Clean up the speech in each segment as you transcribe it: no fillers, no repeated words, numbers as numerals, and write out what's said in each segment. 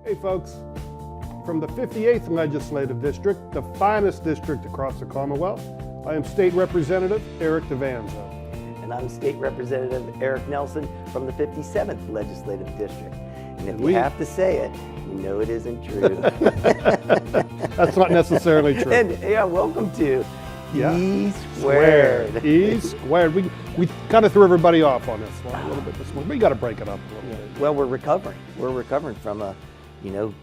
Hey folks, from the 58th Legislative District, the finest district across the Commonwealth, I am State Representative Eric Davanzo. And I'm State Representative Eric Nelson from the 57th Legislative District. And if you have to say it, you know it isn't true. That's not necessarily true. And yeah, welcome to E Squared. E Squared. We kind of threw everybody off on this one a little bit this morning. We got to break it up a little bit. Well, we're recovering. We're recovering from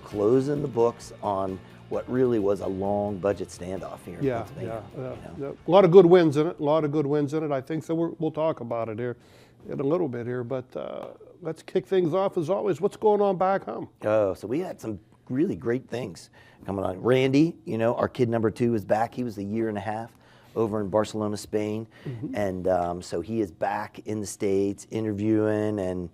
closing the books on what really was a long budget standoff here in Pennsylvania. Yeah. A lot of good wins in it. I think so. We'll talk about it here in a little bit here, but let's kick things off as always. What's going on back home? Oh, so we had some really great things coming on. Randy, our kid number 2 is back. He was a year and a half over in Barcelona, Spain, and so he is back in the States interviewing and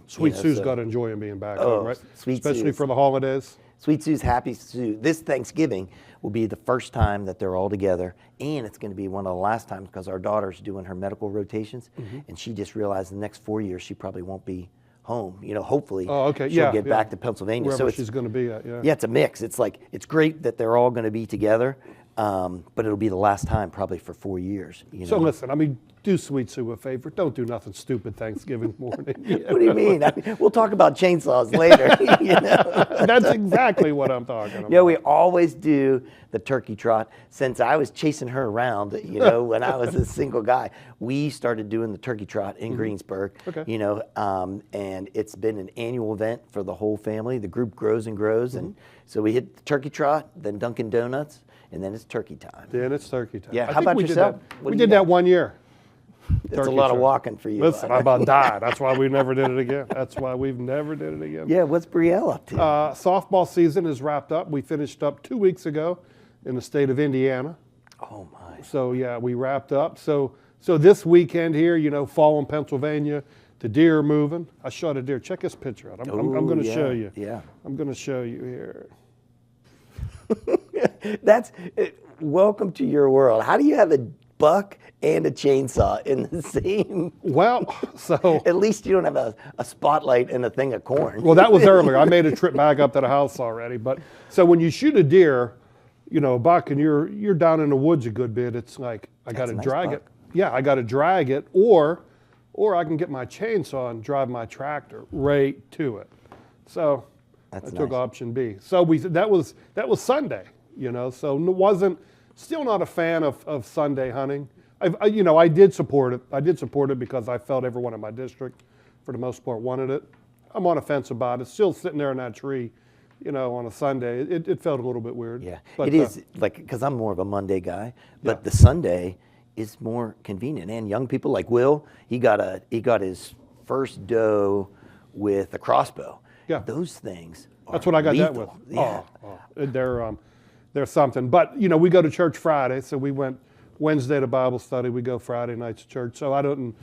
Sweet Sue's got to enjoy him being back home, right? Especially for the holidays. Sweet Sue's happy. Sue. This Thanksgiving will be the first time that they're all together, and it's going to be one of the last times because our daughter's doing her medical rotations, and she just realized the next 4 years she probably won't be home. Hopefully she'll get back to Pennsylvania. Wherever she's going to be at, Yeah, it's a mix. It's great that they're all going to be together, but it'll be the last time probably for 4 years. So listen, do Sweet Sue a favor. Don't do nothing stupid Thanksgiving morning. What do you mean? We'll talk about chainsaws later. That's exactly what I'm talking about. Yeah, we always do the turkey trot. Since I was chasing her around, when I was a single guy, we started doing the turkey trot in Greensburg. Okay. And it's been an annual event for the whole family. The group grows and grows, and so we hit the turkey trot, then Dunkin' Donuts, and then it's turkey time. Yeah. How about yourself? We did that 1 year. It's a lot of walking for you. Listen, I about died. That's why we never did it again. Yeah, what's Brielle up to? Softball season is wrapped up. We finished up 2 weeks ago in the state of Indiana. Oh my. So yeah, we wrapped up. So this weekend here, fall in Pennsylvania, the deer are moving. I shot a deer. Check this picture out. I'm going to show you. Yeah. I'm going to show you here. That's welcome to your world. How do you have a buck and a chainsaw in the same? Well, so at least you don't have a spotlight and a thing of corn. Well, that was earlier. I made a trip back up to the house already. But so when you shoot a deer, a buck, and you're down in the woods a good bit, it's like I got to drag it. Yeah, I got to drag it, or I can get my chainsaw and drive my tractor right to it. So I took option B. So that was Sunday. So still not a fan of Sunday hunting. I did support it. I did support it because I felt everyone in my district, for the most part, wanted it. I'm on the fence about it. Still sitting there in that tree, on a Sunday. It felt a little bit weird. Yeah, but, it is because I'm more of a Monday guy, but the Sunday is more convenient. And young people like Will, he got his first doe with a crossbow. Yeah, those things. That's what I got that with. Yeah. They're something. But we go to church Friday, so we went Wednesday to Bible study. We go Friday nights to church. So I didn't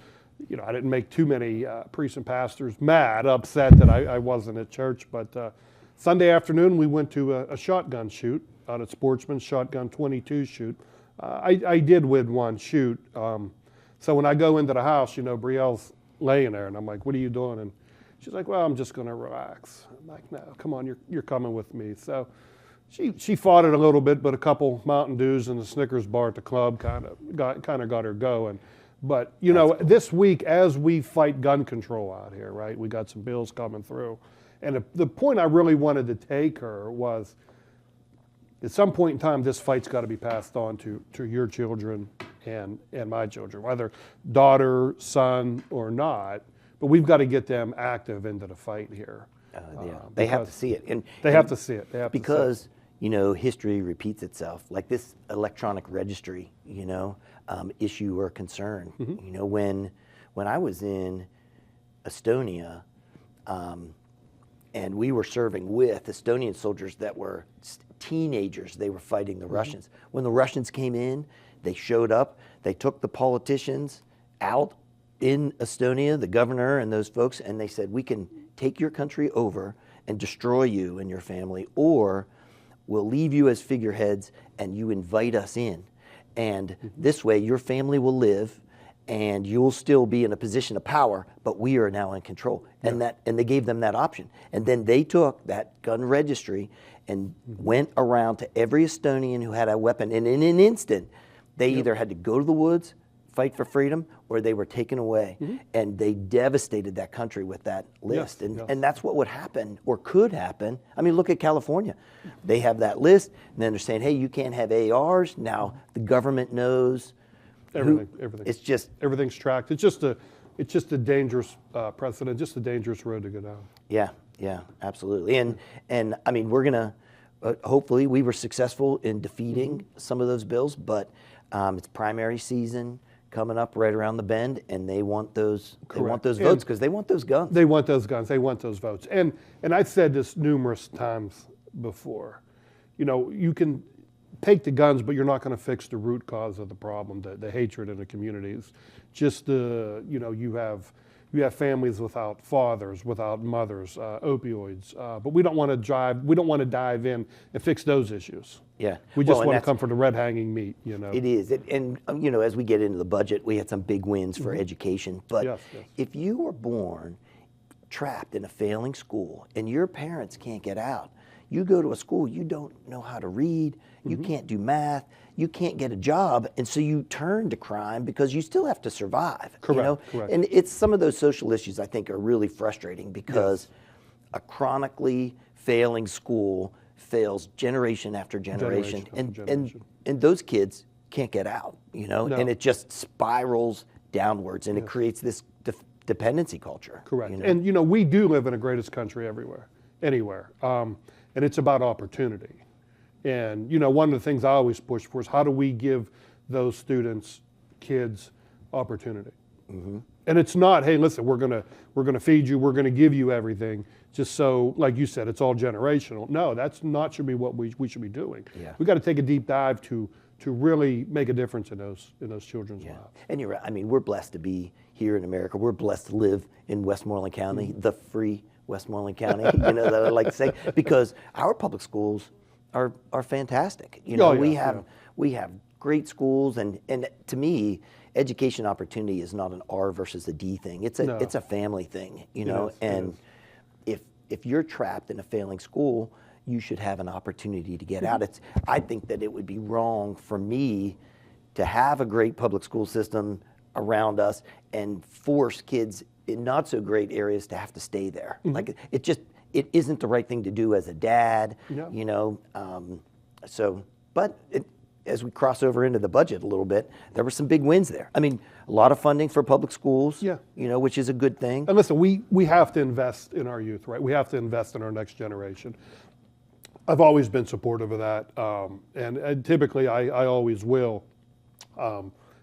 make too many priests and pastors upset that I wasn't at church. But Sunday afternoon we went to a shotgun shoot out at Sportsman's, shotgun 22 shoot. I did win one shoot. So when I go into the house, Brielle's laying there, and I'm like, "What are you doing?" And she's like, "Well, I'm just going to relax." I'm like, "No, come on, you're coming with me." So she fought it a little bit, but a couple Mountain Dews and the Snickers bar at the club kind of got her going. But this week, as we fight gun control out here, right? We got some bills coming through, and the point I really wanted to take her was, at some point in time, this fight's got to be passed on to your children and my children, whether daughter, son, or not. But we've got to get them active into the fight here. They have to see it. They have to see it. Because history repeats itself. Like this electronic registry, issue or concern. When I was in Estonia, and we were serving with Estonian soldiers that were teenagers, they were fighting the Russians. When the Russians came in, they showed up, they took the politicians out in Estonia, the governor and those folks, and they said, "We can take your country over and destroy you and your family, or we'll leave you as figureheads and you invite us in. And this way your family will live and you'll still be in a position of power, but we are now in control. And they gave them that option. And then they took that gun registry and went around to every Estonian who had a weapon. And in an instant, they either had to go to the woods, fight for freedom, or they were taken away. And they devastated that country with that list. And that's what would happen or could happen. I mean, look at California. They have that list, and then they're saying, hey, you can't have ARs. Now the government knows. Everything. It's just everything's tracked. It's just a dangerous precedent, just a dangerous road to go down. Yeah, absolutely. And I mean, we're gonna hopefully we were successful in defeating some of those bills, but it's primary season coming up right around the bend, and they want those votes because they want those guns. They want those guns. They want those votes. And I've said this numerous times before. You know, you can take the guns, but you're not going to fix the root cause of the problem, the hatred in the communities. Just you have families without fathers, without mothers, opioids. But we don't want to dive in and fix those issues. Yeah, we just want to come for the red hanging meat. You know, it is. And as we get into the budget, we had some big wins for education. But if you were born trapped in a failing school and your parents can't get out, you go to a school, you don't know how to read, you can't do math, you can't get a job, and so you turn to crime because you still have to survive. Correct. And it's some of those social issues I think are really frustrating because a chronically failing school fails generation after generation, and those kids can't get out, and it just spirals downwards, and it creates this dependency culture. Correct. And we do live in the greatest country anywhere. And it's about opportunity. And one of the things I always push for is how do we give those kids opportunity? And it's not, hey, listen, we're gonna feed you, we're gonna give you everything, just so, like you said, it's all generational. No, that's not should be what we should be doing. We got to take a deep dive to really make a difference in those children's lives. And you're right. I mean, we're blessed to be here in America. We're blessed to live in Westmoreland County, the free Westmoreland County, that I like to say, because our public schools are fantastic. We have great schools, and to me, education opportunity is not an R versus a D thing. It's a family thing, and if you're trapped in a failing school, you should have an opportunity to get out. I think that it would be wrong for me to have a great public school system around us and force kids in not so great areas to have to stay there. Like it isn't the right thing to do as a dad, as we cross over into the budget a little bit, there were some big wins there. I mean, a lot of funding for public schools, which is a good thing. And listen, we have to invest in our youth, right? We have to invest in our next generation. I've always been supportive of that, and typically I always will,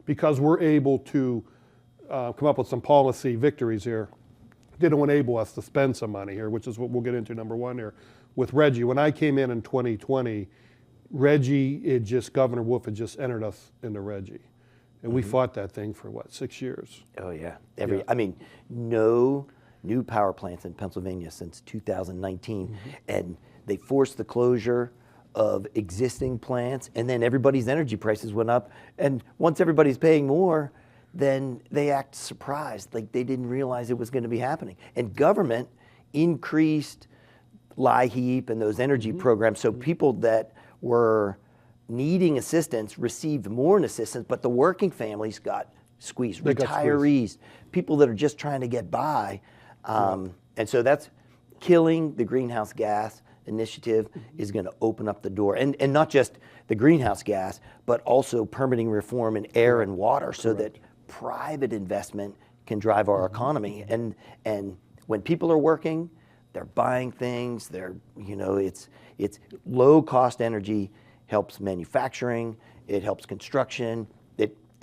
because we're able to come up with some policy victories here that will enable us to spend some money here, which is what we'll get into number one here. With Reggie, when I came in 2020, Governor Wolf had just entered us into Reggie. And we fought that thing for 6 years? Oh yeah. I mean, no new power plants in Pennsylvania since 2019. And they forced the closure of existing plants, and then everybody's energy prices went up. And once everybody's paying more, then they act surprised, like they didn't realize it was going to be happening. And government increased LIHEAP and those energy programs, so people that were needing assistance received more in assistance, but the working families got squeezed. Retirees, people that are just trying to get by. And so that's killing the greenhouse gas initiative is going to open up the door. And not just the greenhouse gas, but also permitting reform in air and water so that private investment can drive our economy. And when people are working, they're buying things, it's low cost energy helps manufacturing, it helps construction,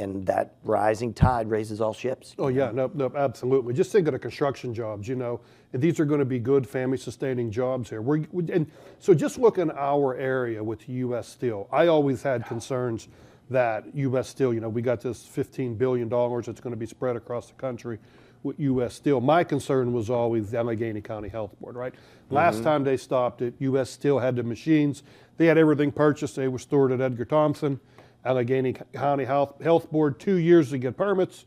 and that rising tide raises all ships. Oh yeah, no, absolutely. Just think of the construction jobs, and these are going to be good family sustaining jobs here. And so just look in our area with U.S. Steel. I always had concerns that U.S. Steel, we got this $15 billion that's going to be spread across the country with U.S. Steel. My concern was always the Allegheny County Health Board, right? Last time they stopped it, U.S. Steel had the machines. They had everything purchased. They were stored at Edgar Thompson. Allegheny County Health Board, 2 years to get permits.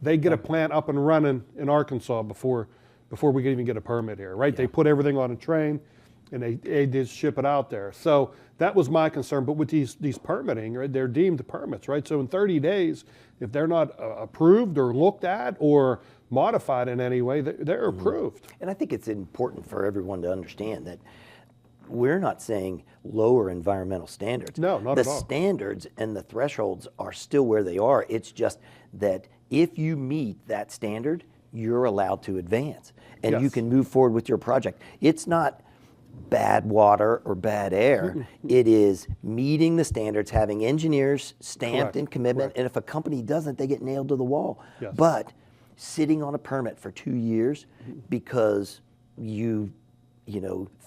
They get a plant up and running in Arkansas before we can even get a permit here, right? They put everything on a train and they just ship it out there. So that was my concern. But with these permitting, right, they're deemed permits, right? So in 30 days, if they're not approved or looked at or modified in any way, they're approved. And I think it's important for everyone to understand that we're not saying lower environmental standards. No, not at all. The standards and the thresholds are still where they are. It's just that if you meet that standard, you're allowed to advance and you can move forward with your project. It's not bad water or bad air. It is meeting the standards, having engineers stamped in commitment, and if a company doesn't, they get nailed to the wall. But sitting on a permit for 2 years because you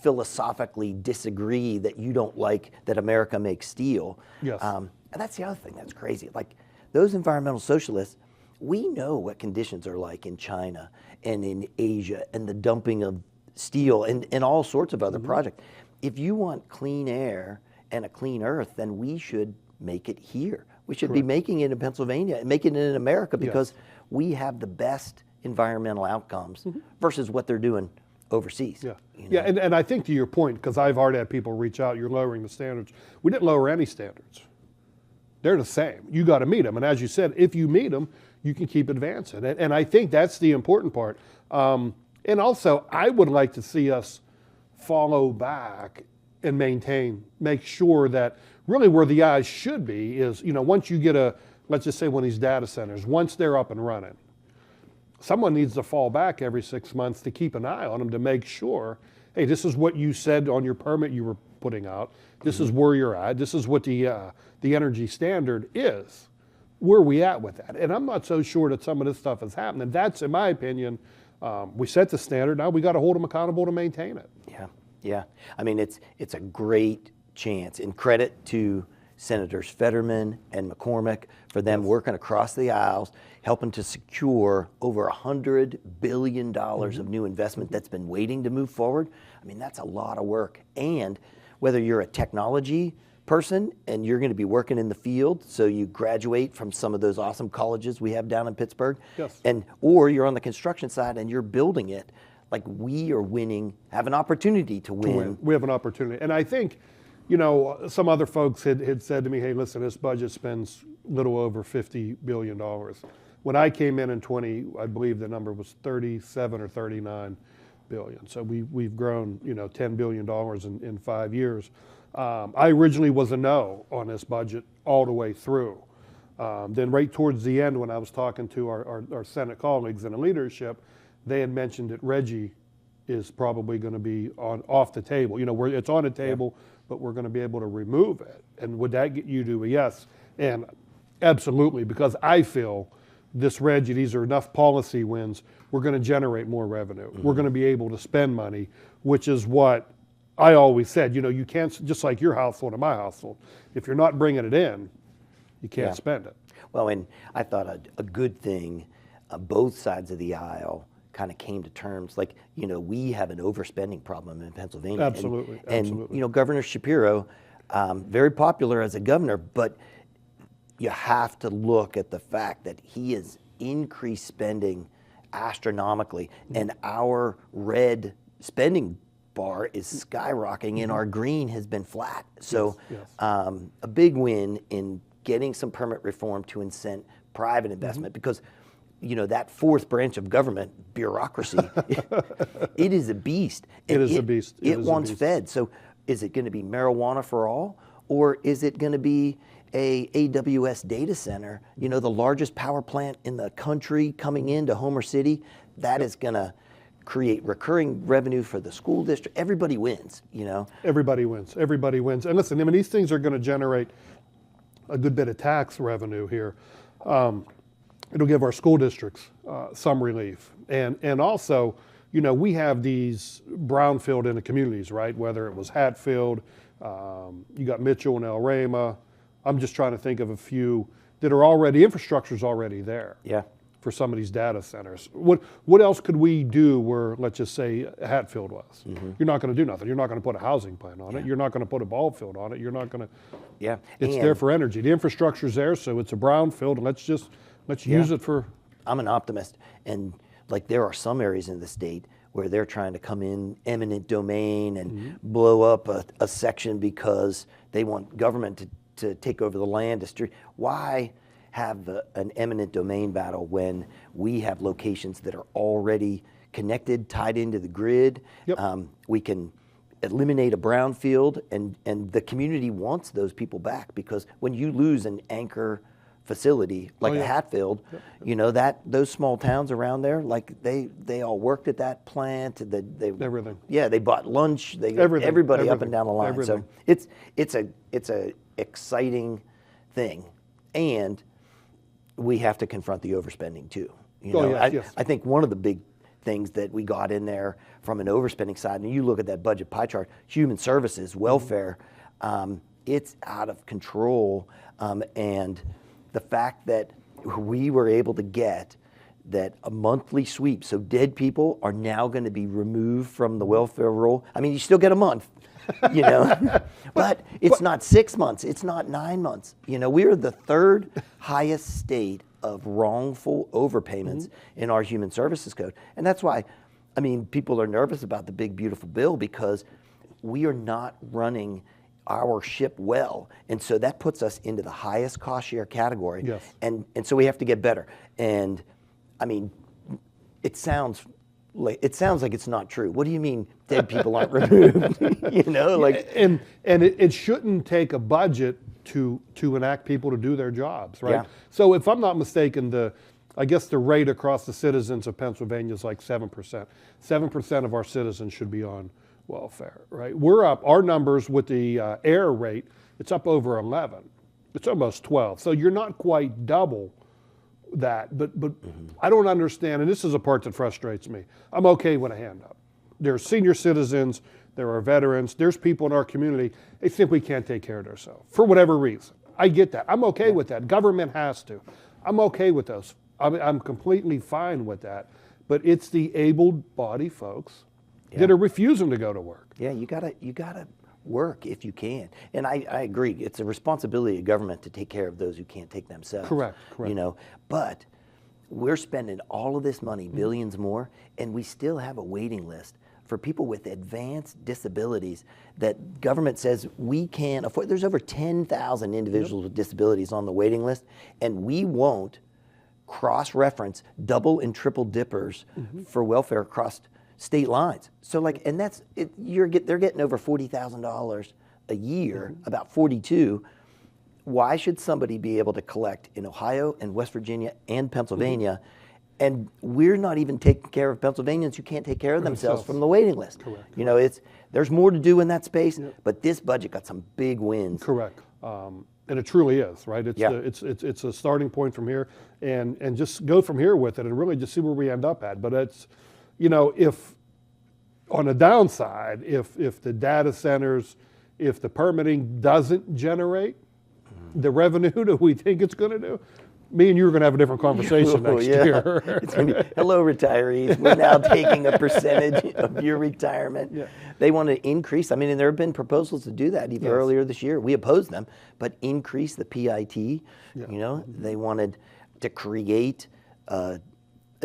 philosophically disagree that you don't like that America makes steel. And that's the other thing that's crazy. Like those environmental socialists, we know what conditions are like in China and in Asia and the dumping of steel and all sorts of other projects. If you want clean air and a clean earth, then we should make it here. We should be making it in Pennsylvania and making it in America because we have the best environmental outcomes versus what they're doing overseas. And I think to your point, because I've already had people reach out, you're lowering the standards. We didn't lower any standards. They're the same. You got to meet them. And as you said, if you meet them, you can keep advancing. And I think that's the important part. And also, I would like to see us follow back and make sure that really where the eyes should be is, once you get let's just say one of these data centers, once they're up and running, someone needs to fall back every 6 months to keep an eye on them to make sure, hey, this is what you said on your permit you were putting out. This is where you're at. This is what the energy standard is. Where are we at with that? And I'm not so sure that some of this stuff is happening. That's, in my opinion, we set the standard. Now we got to hold them accountable to maintain it. Yeah. I mean, it's a great chance. And credit to Senators Fetterman and McCormick for them working across the aisles, helping to secure over $100 billion of new investment that's been waiting to move forward. I mean, that's a lot of work. And whether you're a technology person and you're going to be working in the field, so you graduate from some of those awesome colleges we have down in Pittsburgh, or you're on the construction side and you're building it, like we are winning, have an opportunity to win. We have an opportunity. And I think, some other folks had said to me, hey, listen, this budget spends a little over $50 billion. When I came in 20, I believe the number was 37 or 39 billion. So we've grown, $10 billion in 5 years. I originally was a no on this budget all the way through. Then right towards the end, when I was talking to our Senate colleagues and the leadership, they had mentioned that Reggie is probably going to be off the table. It's on the table, but we're going to be able to remove it. And would that get you to a yes? And absolutely, because I feel this Reggie, these are enough policy wins, we're going to generate more revenue. We're going to be able to spend money, which is what I always said. You can't, just like your household and my household, if you're not bringing it in, you can't spend it. Well, and I thought a good thing, both sides of the aisle kind of came to terms. Like, we have an overspending problem in Pennsylvania. Absolutely. And Governor Shapiro, very popular as a governor, but you have to look at the fact that he has increased spending astronomically, and our red spending bar is skyrocketing and our green has been flat. So a big win in getting some permit reform to incent private investment, because that fourth branch of government, bureaucracy, it is a beast. It is a beast. It wants fed. So is it going to be marijuana for all, or is it going to be a AWS data center, the largest power plant in the country coming into Homer City? That is going to create recurring revenue for the school district. Everybody wins, Everybody wins. Everybody wins. And listen, these things are going to generate a good bit of tax revenue here. It'll give our school districts some relief. And also, we have these brownfield in the communities, right? Whether it was Hatfield, you got Mitchell and El Rama. I'm just trying to think of a few that are already, infrastructure's already there. For some of these data centers. What else could we do where, let's just say, Hatfield was? You're not going to do nothing. You're not going to put a housing plant on it. You're not going to put a ball field on it. You're not going to. It's there for energy. The infrastructure's there, so it's a brownfield, and let's use it for I'm an optimist, and like there are some areas in the state where they're trying to come in eminent domain and blow up a section because they want government to take over the land. Why have an eminent domain battle when we have locations that are already connected, tied into the grid? Yep. We can eliminate a brownfield, and the community wants those people back, because when you lose an anchor facility like a Hatfield, you know, that those small towns around there, like they all worked at that plant. They Everything. Yeah, they bought lunch. Everything. Everybody up and down the line. Everything. So it's a exciting thing, and we have to confront the overspending too. You know, yes. I think one of the big things that we got in there from an overspending side, and you look at that budget pie chart, human services, welfare, it's out of control, and the fact that we were able to get that a monthly sweep, so dead people are now going to be removed from the welfare roll. I mean, you still get a month, you know, but it's not 6 months, it's not 9 months. You know, we are the third highest state of wrongful overpayments in our human services code. And that's why, I mean, people are nervous about the big, beautiful bill, because we are not running our ship well. And so that puts us into the highest cost share category. Yes. And so we have to get better. And I mean, it sounds like it's not true. What do you mean dead people aren't removed? You know, like, and it shouldn't take a budget to enact people to do their jobs, right? Yeah. So if I'm not mistaken, I guess the rate across the citizens of Pennsylvania is like 7%. 7% of our citizens should be on welfare, right? We're up, our numbers with the air rate, it's up over 11. It's almost 12. So you're not quite double that, but I don't understand, and this is a part that frustrates me. I'm okay with a hand up. There's senior citizens, there are veterans, there's people in our community, they think we can't take care of ourselves for whatever reason. I get that. I'm okay with that. Government has to. I'm okay with those. I'm completely fine with that. But it's the able-bodied folks that are refusing to go to work. Yeah, you gotta work if you can. And I agree. It's a responsibility of government to take care of those who can't take themselves. Correct. You know, but we're spending all of this money, billions more, and we still have a waiting list for people with advanced disabilities that government says we can't afford. There's over 10,000 individuals with disabilities on the waiting list, and we won't cross-reference double and triple dippers for welfare across state lines. So like, and that's it. They're getting over $40,000 a year, about 42. Why should somebody be able to collect in Ohio and West Virginia and Pennsylvania, and we're not even taking care of Pennsylvanians who can't take care of themselves from the waiting list? Correct. You know, there's more to do in that space, but this budget got some big wins. Correct. And it truly is, right? It's Yeah. it's a starting point from here, and just go from here with it, and really just see where we end up at. But it's, you know, if on the downside, if the data centers, if the permitting doesn't generate the revenue that we think it's going to do, me and you are going to have a different conversation next year. It's gonna be, hello, retirees. We're now taking a percentage of your retirement. Yeah. They want to increase. I mean, and there have been proposals to do that even earlier this year. We opposed them, but increase the PIT. You know, they wanted to create a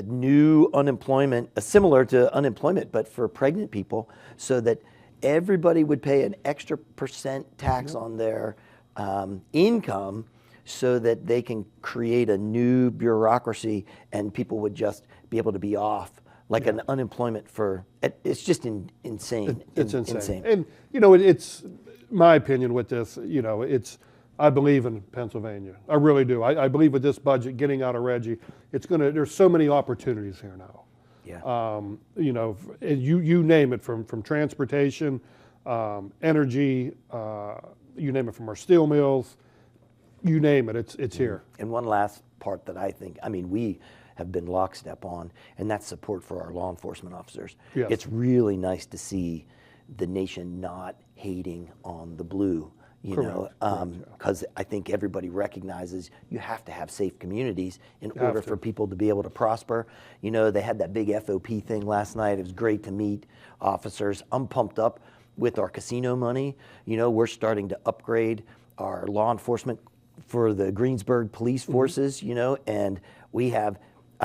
new unemployment, similar to unemployment, but for pregnant people, so that everybody would pay an extra % tax on their income, so that they can create a new bureaucracy and people would just be able to be off like an unemployment for, it's just insane. It's insane. And, you know, it's my opinion with this, you know, I believe in Pennsylvania. I really do. I believe with this budget, getting out of Reggie, there's so many opportunities here now. Yeah. You know, you name it, from transportation, energy, you name it, from our steel mills, you name it, it's here. And one last part that I think, I mean, we have been lockstep on, and that's support for our law enforcement officers. Yes. It's really nice to see the nation not hating on the blue, you know, because I think everybody recognizes you have to have safe communities in order for people to be able to prosper. You know, they had that big FOP thing last night. It was great to meet officers. I'm pumped up with our casino money. You know, we're starting to upgrade our law enforcement for the Greensburg police forces, you know, and we have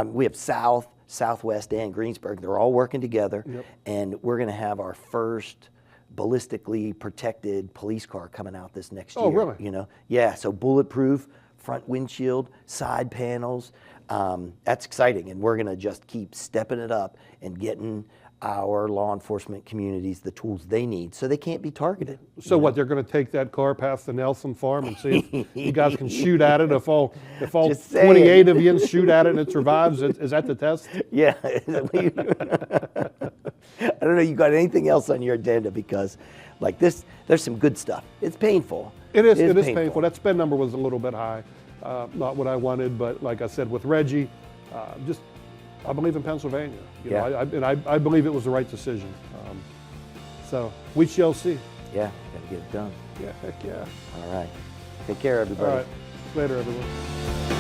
We have South, Southwest, and Greensburg. They're all working together, Yep. and we're going to have our first ballistically protected police car coming out this next year. Oh, really? You know, yeah. So bulletproof, front windshield, side panels. That's exciting, and we're going to just keep stepping it up and getting our law enforcement communities the tools they need, so they can't be targeted. So what? They're going to take that car past the Nelson farm and see if you guys can shoot at it. If all Just saying. 28 of you shoot at it and it survives, is that the test? Yeah. I don't know. You got anything else on your agenda? Because, like this, there's some good stuff. It's painful. It is painful. That spend number was a little bit high, not what I wanted. But like I said, with Reggie, I believe in Pennsylvania. You know, I believe it was the right decision. So we shall see. Yeah, got to get it done. Yeah, heck yeah. All right. Take care, everybody. All right. Later, everyone.